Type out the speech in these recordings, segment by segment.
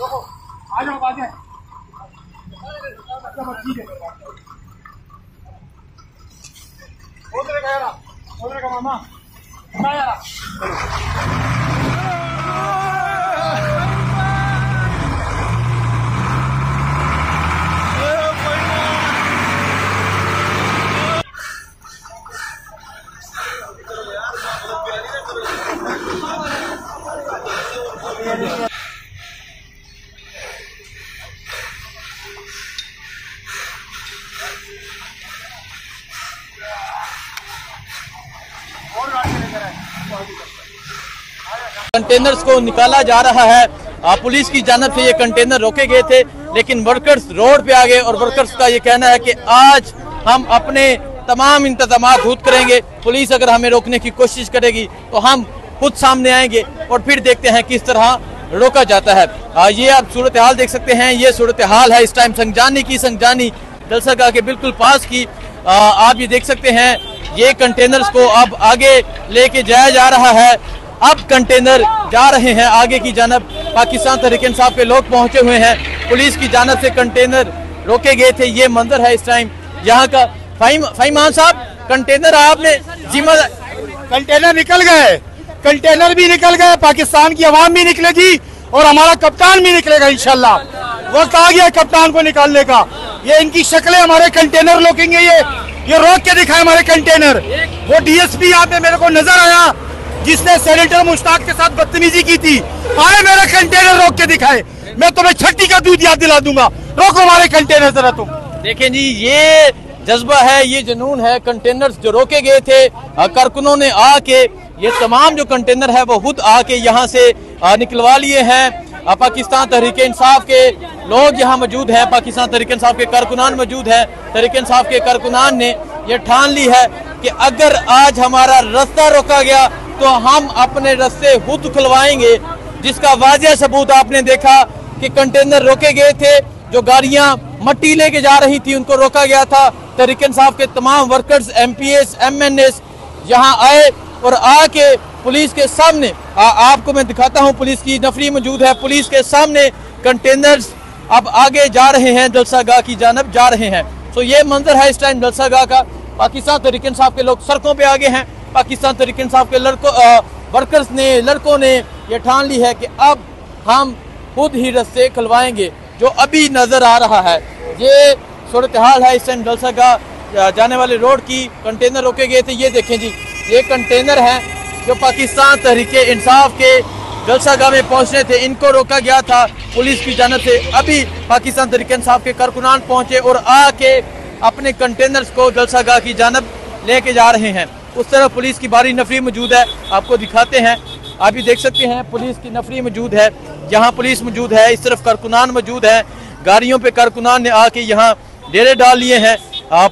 आ जाओ आगे। उधर का मामा कंटेनर्स को निकाला जा रहा है। पुलिस की जानिब से ये कंटेनर रोके गए थे, लेकिन वर्कर्स रोड पे आ गए और वर्कर्स का ये कहना है कि आज हम अपने तमाम इंतजाम खुद करेंगे। पुलिस अगर हमें रोकने की कोशिश करेगी तो हम खुद सामने आएंगे और फिर देखते हैं किस तरह रोका जाता है। ये आप सूरत हाल देख सकते हैं। ये सूरत हाल है इस टाइम संजानी जलसागाह के बिल्कुल पास की। आप ये देख सकते हैं, ये कंटेनर्स को अब आगे लेके जाया जा रहा है। अब कंटेनर जा रहे हैं आगे की जानब। पाकिस्तान तहरीक इंसाफ के लोग पहुंचे हुए हैं। पुलिस की जानब से कंटेनर रोके गए थे। ये मंजर है इस टाइम यहाँ का। फहीमान साहब, कंटेनर आपने जिम्मा, कंटेनर निकल गए, कंटेनर भी निकल गए, पाकिस्तान की आवाम भी निकलेगी और हमारा कप्तान भी निकलेगा इंशाल्लाह। वक्त आ गया कप्तान को निकालने का। ये इनकी शक्लें हमारे कंटेनर रोकेंगे। ये रोक के दिखाए हमारे कंटेनर। वो डीएसपी यहाँ पे मेरे को नजर आया जिसने सेनेटर मुश्ताक के साथ बदतमीजी की थी। आए मेरा कंटेनर रोक के दिखाए, मैं तुम्हें छठी का दूध याद दिला दूंगा। रोको हमारे कंटेनर जरा तुम। देखें जी, ये जज्बा है, ये जुनून है। कंटेनर्स जो रोके गए थे, कारकुनों ने आके ये तमाम जो कंटेनर है वो खुद आके यहाँ से निकलवा लिए हैं। पाकिस्तान तहरीक इंसाफ के लोग यहाँ मौजूद हैं, पाकिस्तान तहरीक इंसाफ के कारकुनान मौजूद हैं। तहरीक इंसाफ के कारकुनान ने ये ठान ली है कि अगर आज हमारा रास्ता रोका गया तो हम अपने रास्ते खुद खुलवाएंगे, जिसका वाजिया सबूत आपने देखा कि कंटेनर रोके गए थे। जो गाड़ियां मट्टी लेके जा रही थी उनको रोका गया था। तहरीक इंसाफ के तमाम वर्कर्स, MPS, MNS यहाँ आए और आके पुलिस के सामने, आपको मैं दिखाता हूँ, पुलिस की नफरी मौजूद है। पुलिस के सामने कंटेनर्स अब आगे जा रहे हैं, जलसागाह की जानब जा रहे हैं। तो ये मंजर है इस टाइम जलसागाह का। पाकिस्तान तहरीक इंसाफ के लोग सड़कों पे आगे हैं। पाकिस्तान तहरीक इंसाफ के वर्कर्स ने, लड़कों ने ये ठान ली है कि अब हम खुद ही रास्ते खुलवाएंगे। जो अभी नजर आ रहा है ये सूरत हाल है इस टाइम जलसागाह जाने वाले रोड की। कंटेनर रोके गए थे। ये देखें जी, ये कंटेनर हैं जो पाकिस्तान तहरीक इंसाफ के जलसागाह में पहुंचने थे, इनको रोका गया था पुलिस की जानिब से। अभी पाकिस्तान तहरीक इंसाफ के कारकुनान पहुंचे और आके अपने कंटेनर्स को जलसागाह की जानिब लेके जा रहे हैं। उस तरफ पुलिस की भारी नफरी मौजूद है, आपको दिखाते हैं। आप भी देख सकते हैं पुलिस की नफरी मौजूद है। यहाँ पुलिस मौजूद है, इस तरफ कारकुनान मौजूद है। गाड़ियों पे कारकुनान ने आके यहाँ डेरे डाल लिए हैं।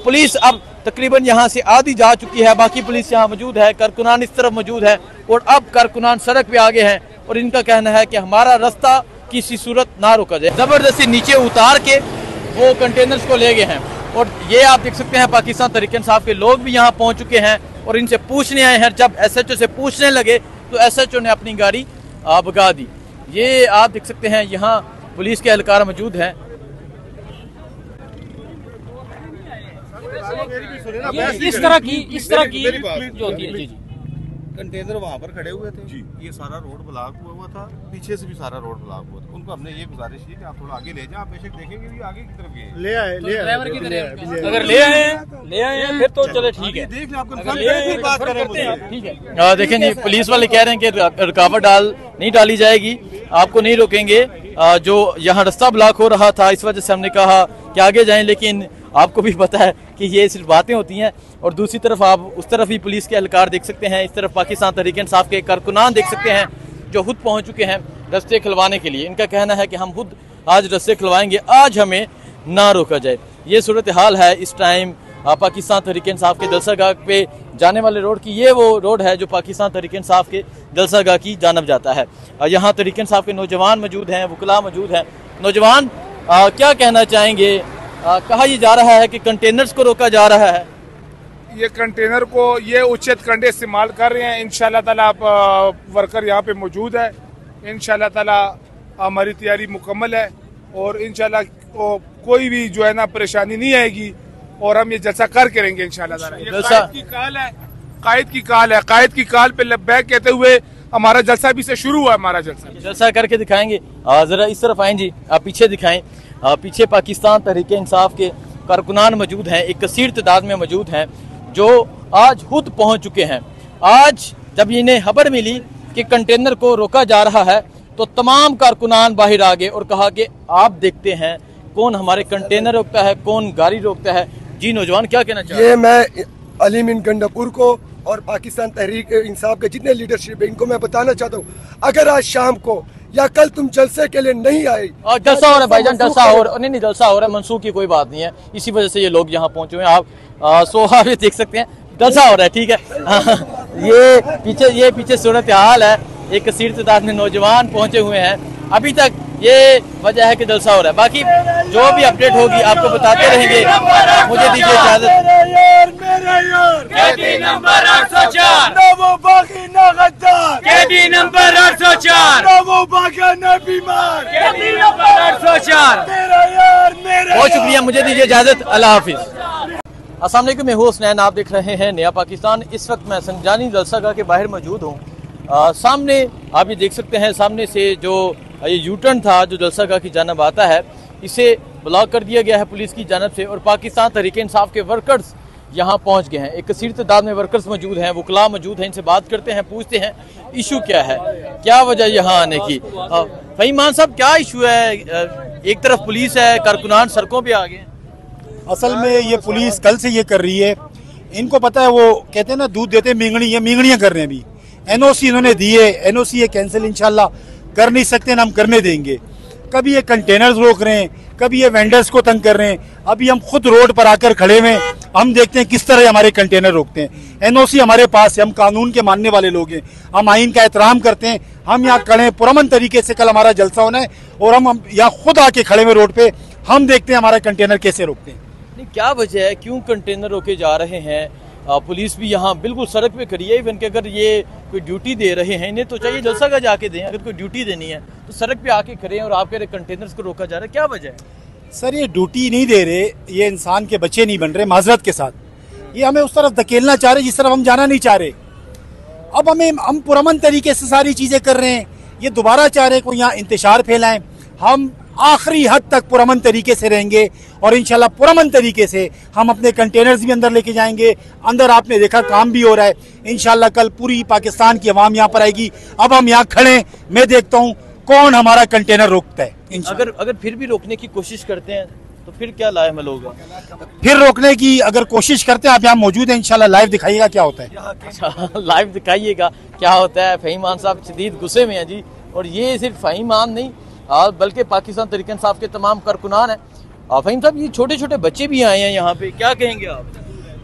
पुलिस अब तकरीबन यहाँ से आधी जा चुकी है, बाकी पुलिस यहाँ मौजूद है। कारकुनान इस तरफ मौजूद है और अब कारकुनान सड़क पे आगे हैं और इनका कहना है कि हमारा रास्ता किसी सूरत ना रोका जाए। जबरदस्ती नीचे उतार के वो कंटेनर्स को ले गए हैं। और ये आप देख सकते हैं पाकिस्तान तहरीक इंसाफ के लोग भी यहाँ पहुँच चुके हैं और इनसे पूछने आए हैं। जब SHO से पूछने लगे तो SHO ने अपनी गाड़ी भगा दी। ये आप देख सकते हैं यहाँ पुलिस के एहलकार मौजूद हैं। इस तरह की जो होती है जी। कंटेनर वहाँ पर खड़े हुए थे जी। ये सारा रोड ब्लॉक हुआ था, पीछे से भी सारा रोड ब्लॉक हुआ था। उनको हमने ये गुजारिश की कि आप थोड़ा आगे ले जाएं। आप बेशक देखेंगे भी आगे की तरफ गए, ले आए ड्राइवर की तरफ। अगर ले आए फिर तो चले ठीक है, देख ले, आप कंफर्म बात करें, ठीक है। देखें जी, पुलिस वाले कह रहे हैं कि रुकावट नहीं डाली जाएगी, आपको नहीं रोकेंगे। जो यहाँ रास्ता ब्लॉक हो रहा था इस वजह से हमने कहा कि आगे जाएं, लेकिन आपको भी पता है कि ये सिर्फ बातें होती हैं। और दूसरी तरफ आप उस तरफ ही पुलिस के एहलकार देख सकते हैं, इस तरफ पाकिस्तान तहरीक इंसाफ के कारकुनान देख सकते हैं जो खुद पहुंच चुके हैं रास्ते खुलवाने के लिए। इनका कहना है कि हम खुद आज रास्ते खुलवाएंगे, आज हमें ना रोका जाए। ये सूरत हाल है इस टाइम पाकिस्तान तहरीक इंसाफ के जलसागाह पे जाने वाले रोड की। ये वो रोड है जो पाकिस्तान तहरीक इंसाफ के जलसागाह की जानब जाता है। यहाँ तहरीक इंसाफ के नौजवान मौजूद हैं, वकला मौजूद हैं। नौजवान क्या कहना चाहेंगे? कहा यह जा रहा है कि कंटेनर्स को रोका जा रहा है। ये कंटेनर को ये उचित कंडे इस्तेमाल कर रहे हैं। इंशाल्लाह ताला वर्कर यहाँ पे मौजूद है। इंशाल्लाह ताला हमारी तैयारी मुकम्मल है और इंशाल्लाह कोई भी जो है ना परेशानी नहीं आएगी और हम ये जलसा कर करेंगे इंशाल्लाह। कायद की काल है, कायद की काल पे लब्बैक कहते हुए हमारा जलसा भी से शुरू हुआ। हमारा जलसा करके दिखाएंगे। जरा इस तरफ आए जी, आप पीछे दिखाएं। पीछे पाकिस्तान तहरीक इंसाफ के कारकुनान मौजूद हैं, एक कसीर तादाद में मौजूद हैं, जो आज खुद पहुंच चुके हैं। आज जब इन्हें खबर मिली कि कंटेनर को रोका जा रहा है तो तमाम कारकुनान बाहर आ गए और कहा कि आप देखते हैं कौन हमारे कंटेनर रोकता है, कौन गाड़ी रोकता है। जी नौजवान क्या कहना चाहिए? ये मैं अली मीन गंडापुर को और पाकिस्तान तहरीक इंसाफ के जितने लीडरशिप है इनको मैं बताना चाहता हूँ, अगर आज शाम को या कल तुम जलसे के लिए नहीं आए, जलसा हो रहा है भाईजान, जलसा हो रहा है, नहीं जलसा हो रहा है, मनसूख की कोई बात नहीं है, इसी वजह से ये लोग यहाँ पहुंचे हुए हैं। आप सोहा भी देख सकते हैं, जलसा हो रहा है, ठीक है। ये पीछे सूरत हाल है, एक कसीर तादाद में नौजवान पहुंचे हुए हैं। अभी तक ये वजह है कि जलसा हो रहा है, बाकी जो भी अपडेट होगी आपको बताते रहेंगे। मुझे दीजिए इजाजत। नंबर 804 नवो बाकी न गद्दार, केडी नंबर 804 नवो बाकी न बीमार, केडी नंबर 804 मेरा यार मेरा। बहुत शुक्रिया, मुझे दीजिए इजाजत। अल्लाह हाफिज। अस्सलाम वालेकुम, मैं हूँ हुसनैन, आप देख रहे हैं नया पाकिस्तान। इस वक्त मैं संजानी जलसागाह के बाहर मौजूद हूँ। सामने आप ये देख सकते हैं, सामने से जो ये यूटर्न था जो जलसागाह की जानब आता है, इसे ब्लॉक कर दिया गया है पुलिस की जानब से और पाकिस्तान तहरीक इंसाफ के वर्कर्स यहाँ पहुँच गए हैं। एक कसीर तादाद में वर्कर्स मौजूद हैं, वकला मौजूद हैं, इनसे बात करते हैं, पूछते हैं इशू क्या है, क्या वजह यहाँ आने की। फहीमान साहब, क्या इशू है? एक तरफ पुलिस है, कारकुनान सड़कों पर आ गए। असल में ये पुलिस कल से ये कर रही है, इनको पता है, वो कहते हैं ना दूध देते मिंगनी, ये मिंगनियाँ कर रहे हैं। अभी एनओसी इन्होंने दी है, एनओसी ये कैंसिल इंशाल्लाह कर नहीं सकते ना, हम करने देंगे। कभी ये कंटेनर्स रोक रहे हैं, कभी ये वेंडर्स को तंग कर रहे हैं। अभी हम खुद रोड पर आकर खड़े हुए, हम देखते हैं किस तरह हमारे कंटेनर रोकते हैं। एनओसी हमारे पास है, हम कानून के मानने वाले लोग हैं, हम आइन का एहतराम करते हैं। हम यहाँ खड़े हैं पुरअमन तरीके से, कल हमारा जलसा होना है और हम यहाँ खुद आके खड़े हुए रोड पे, हम देखते हैं हमारा कंटेनर कैसे रोकते हैं। क्या वजह है, क्यों कंटेनर रोके जा रहे हैं? पुलिस भी यहाँ बिल्कुल सड़क पे खड़ी है। इवन कि अगर ये कोई ड्यूटी दे रहे हैं, इन्हें तो चाहिए जलसागाह जाके दें। अगर कोई ड्यूटी देनी है तो सड़क पे आके खड़े हैं और आपके कंटेनर्स को रोका जा रहा है, क्या वजह है? सर ये ड्यूटी नहीं दे रहे, ये इंसान के बच्चे नहीं बन रहे माजरत के साथ, ये हमें उस तरफ धकेलना चाह रहे जिस तरफ हम जाना नहीं चाह रहे। अब हम पुरअमन तरीके से सारी चीज़ें कर रहे हैं, ये दोबारा चाह रहे हैं कोई यहाँ इंतशार फैलाएं। हम आखिरी हद तक पुरअमन तरीके से रहेंगे और इंशाल्लाह पुरअमन तरीके से हम अपने कंटेनर्स भी अंदर लेके जाएंगे। अंदर आपने देखा काम भी हो रहा है, इंशाल्लाह कल पूरी पाकिस्तान की आवाम यहाँ पर आएगी। अब हम यहाँ खड़े, मैं देखता हूँ कौन हमारा कंटेनर रोकता है। अगर फिर भी रोकने की कोशिश करते हैं तो फिर क्या लाएमल होगा? फिर रोकने की अगर कोशिश करते हैं, आप यहाँ मौजूद हैं, इंशाल्लाह लाइव दिखाइएगा क्या होता है। लाइव दिखाइएगा क्या होता है। फहीमान साहब शदीद गुस्से में हैं जी, और ये सिर्फ फहीमान नहीं बल्कि पाकिस्तान तहरीक इंसाफ के तमाम कारकुनान हैं। फहीम साहब, ये छोटे छोटे बच्चे भी आए हैं यहाँ पे, क्या कहेंगे आप?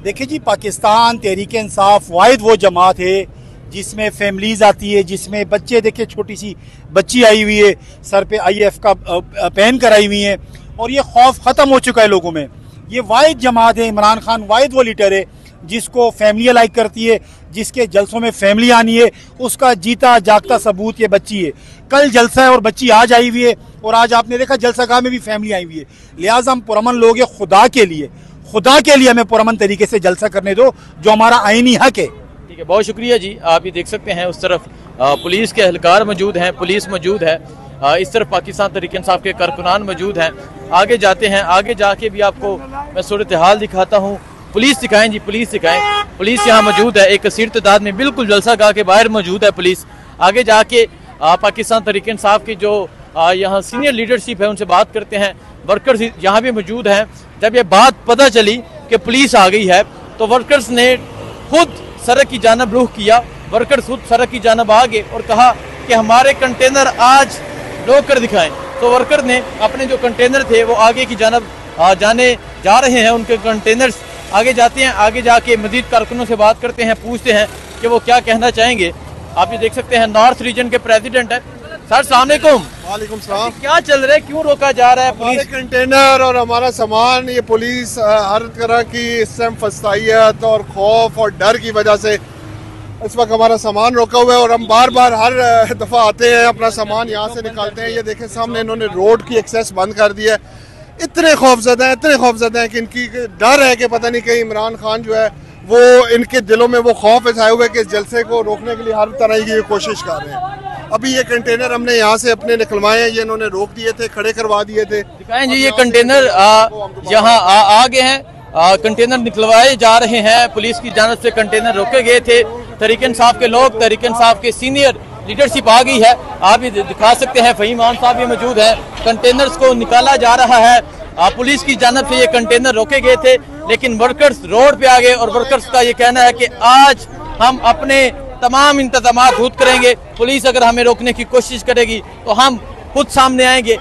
देखिए जी, पाकिस्तान तहरीक इंसाफ वाहिद वो जमात है जिसमें फैमिलीज आती है, जिसमें बच्चे, देखिए छोटी सी बच्ची आई हुई है, सर पे IF का पहन कर आई हुई है, और ये खौफ ख़त्म हो चुका है लोगों में। ये वाहिद जमात है, इमरान खान वाहिद वो लीडर है जिसको फैमिली लाइक करती है, जिसके जलसों में फैमिली आनी है, उसका जीता जागता सबूत ये बच्ची है। कल जलसा है और बच्ची आज आई हुई है, और आज आपने देखा जलसागाह में भी फैमिली आई हुई है। लिहाजा हम पुरअमन लोग हैं, खुदा के लिए हमें पुरअमन तरीके से जलसा करने दो, जो हमारा आईनी हक है। ठीक है, बहुत शुक्रिया जी। आप ये देख सकते हैं उस तरफ पुलिस के एहलकार मौजूद हैं, पुलिस मौजूद है, इस तरफ पाकिस्तान तहरीक इंसाफ के कारकुनान मौजूद हैं। आगे जाते हैं, आगे जाके भी आपको मैं सूरत हाल दिखाता हूँ। पुलिस दिखाएं जी, पुलिस दिखाएं। पुलिस यहाँ मौजूद है, एक कसीर तादाद में बिल्कुल जलसागाह के बाहर मौजूद है पुलिस। आगे जाके पाकिस्तान तहरीक इंसाफ की जो यहाँ सीनियर लीडरशिप है उनसे बात करते हैं। वर्कर्स यहाँ भी मौजूद हैं। जब ये बात पता चली कि पुलिस आ गई है तो वर्कर्स ने खुद सड़क की जानब रुख किया। वर्कर्स खुद सड़क की जानब आ गए और कहा कि हमारे कंटेनर आज रोक कर दिखाएं। तो वर्कर ने अपने जो कंटेनर थे वो आगे की जानब जाने जा रहे हैं, उनके कंटेनर्स आगे जाते हैं। आगे जाके मजीद कारकुनों से बात करते हैं, पूछते हैं कि वो क्या कहना चाहेंगे। आप ये देख सकते हैं नॉर्थ रीजन के प्रेसिडेंट है। सर अस्सलाम वालेकुम। वालेकुम सलाम। क्या चल रहा है, क्यों रोका जा रहा है? पुलिस कंटेनर और हमारा सामान, ये पुलिस हर तरह की इस टाइम फसाइयत और खौफ और डर की वजह से इस वक्त हमारा सामान रोका हुआ है और हम बार बार हर दफ़ा आते हैं, अपना सामान यहाँ से निकालते हैं। ये देखें सामने इन्होंने रोड की एक्सेस बंद कर दी है। इतने खौफजदा हैं कि इनकी डर है कि पता नहीं कहीं इमरान खान जो है वो इनके दिलों में वो खौफ छाए हुए कि इस जलसे को रोकने के लिए हर तरह की कोशिश कर रहे हैं। अभी ये कंटेनर हमने यहाँ से अपने निकलवाए हैं, ये इन्होंने रोक दिए थे, खड़े करवा दिए थे। दिखाएं जी, ये कंटेनर यहाँ आ गए हैं, कंटेनर निकलवाए जा रहे हैं। पुलिस की जानिब से कंटेनर रोके गए थे। तहरीक इंसाफ के लोग, तहरीक इंसाफ के सीनियर लीडरशिप आ गई है। आप ये दिखा सकते हैं, फहीम मान साहब भी मौजूद है। कंटेनर्स को निकाला जा रहा है। पुलिस की जानिब से ये कंटेनर रोके गए थे, लेकिन वर्कर्स रोड पे आ गए और वर्कर्स का ये कहना है कि आज हम अपने तमाम इंतजाम खुद करेंगे। पुलिस अगर हमें रोकने की कोशिश करेगी तो हम खुद सामने आएंगे।